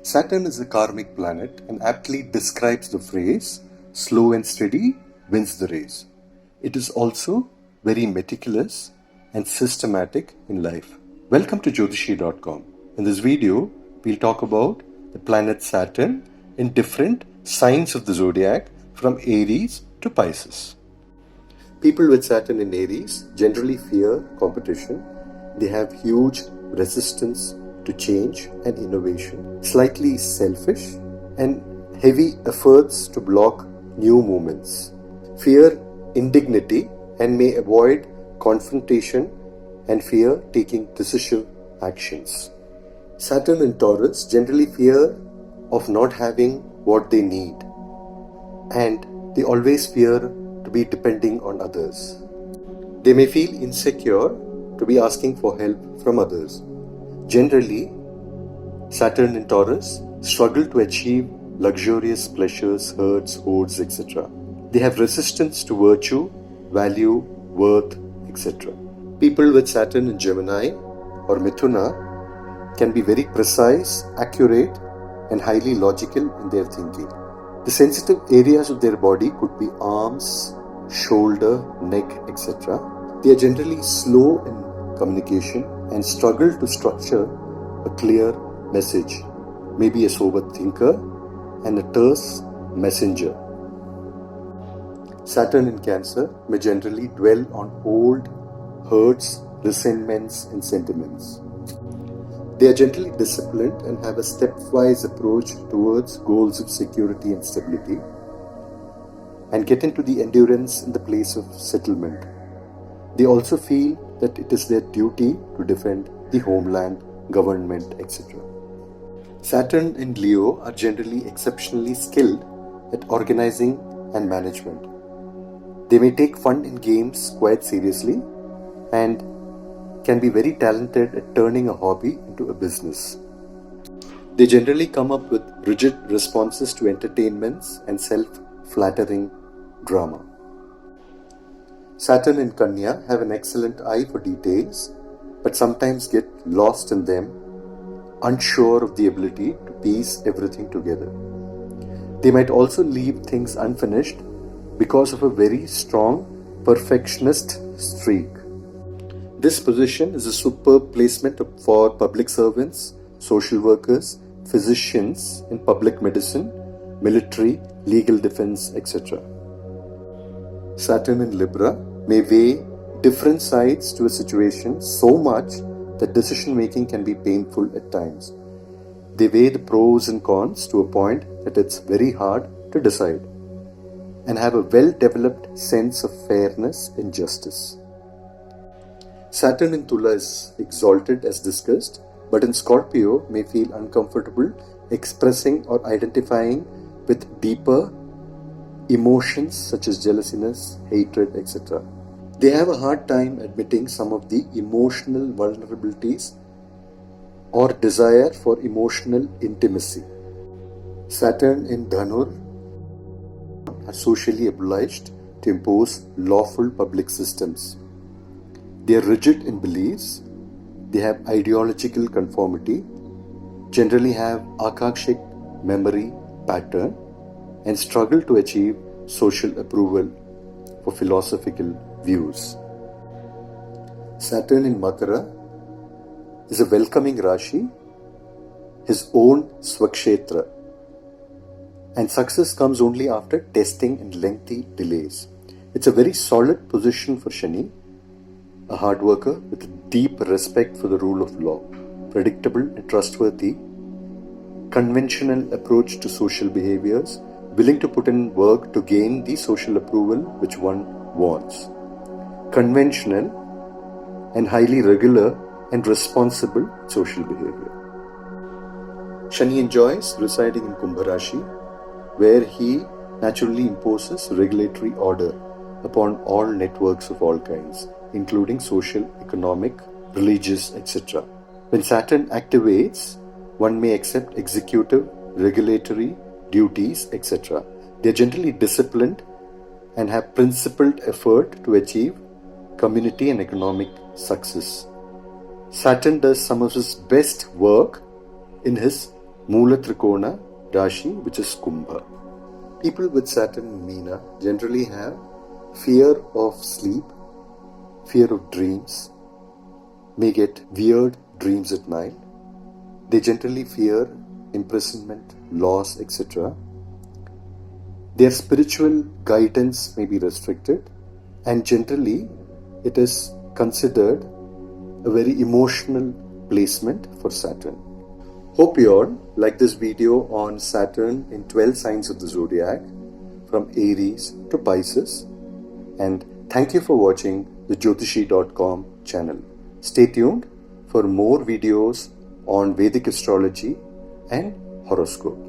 Saturn is a karmic planet and aptly describes the phrase, slow and steady wins the race. It is also very meticulous and systematic in life. Welcome to Jothishi.com. In this video, we'll talk about the planet Saturn in different signs of the Zodiac from Aries to Pisces. People with Saturn in Aries generally fear competition. They have huge resistance to change and innovation, slightly selfish, and heavy efforts to block new movements. Fear indignity and may avoid confrontation and fear taking decisive actions. Saturn in Taurus generally fear of not having what they need, and they always fear to be depending on others. They may feel insecure to be asking for help from others. Generally, Saturn in Taurus struggle to achieve luxurious pleasures, herds, hoards, etc. They have resistance to virtue, value, worth, etc. People with Saturn in Gemini or Mithuna can be very precise, accurate, and highly logical in their thinking. The sensitive areas of their body could be arms, shoulder, neck, etc. They are generally slow in communication and struggle to structure a clear message, maybe a sober thinker and a terse messenger. Saturn in Cancer may generally dwell on old hurts, resentments, and sentiments. They are generally disciplined and have a stepwise approach towards goals of security and stability, and get into the endurance in the place of settlement. They also feel that it is their duty to defend the homeland, government, etc. Saturn in Leo are generally exceptionally skilled at organizing and management. They may take fun in games quite seriously and can be very talented at turning a hobby into a business. They generally come up with rigid responses to entertainments and self-flattering drama. Saturn in Kanya have an excellent eye for details, but sometimes get lost in them, unsure of the ability to piece everything together. They might also leave things unfinished because of a very strong perfectionist streak. This position is a superb placement for public servants, social workers, physicians in public medicine, military, legal defense, etc. Saturn in Libra may weigh different sides to a situation so much that decision making can be painful at times. They weigh the pros and cons to a point that it's very hard to decide, and have a well-developed sense of fairness and justice. Saturn in Tula is exalted as discussed, but in Scorpio may feel uncomfortable expressing or identifying with deeper emotions such as jealousy, hatred, etc. They have a hard time admitting some of the emotional vulnerabilities or desire for emotional intimacy. Saturn in Dhanur are socially obliged to impose lawful public systems. They are rigid in beliefs, they have ideological conformity, generally have akakshik memory pattern, and struggle to achieve social approval for philosophical views. Saturn in Makara is a welcoming Rashi, his own Swakshetra, and success comes only after testing and lengthy delays. It's a very solid position for Shani, a hard worker with a deep respect for the rule of law, predictable and trustworthy, conventional approach to social behaviors, willing to put in work to gain the social approval which one wants. Conventional and highly regular and responsible social behavior. Shani enjoys residing in Kumbha Rashi, where he naturally imposes regulatory order upon all networks of all kinds, including social, economic, religious, etc. When Saturn activates, one may accept executive, regulatory duties, etc. They are generally disciplined and have principled effort to achieve community and economic success. Saturn does some of his best work in his Mula Trikona Rashi, which is Kumbha. People with Saturn in Meena generally have fear of sleep, fear of dreams, may get weird dreams at night. They generally fear imprisonment, loss, etc. Their spiritual guidance may be restricted, and generally it is considered a very emotional placement for Saturn. Hope you all like this video on Saturn in 12 signs of the Zodiac, from Aries to Pisces, and thank you for watching the Jothishi.com channel. Stay tuned for more videos on Vedic Astrology and horoscope.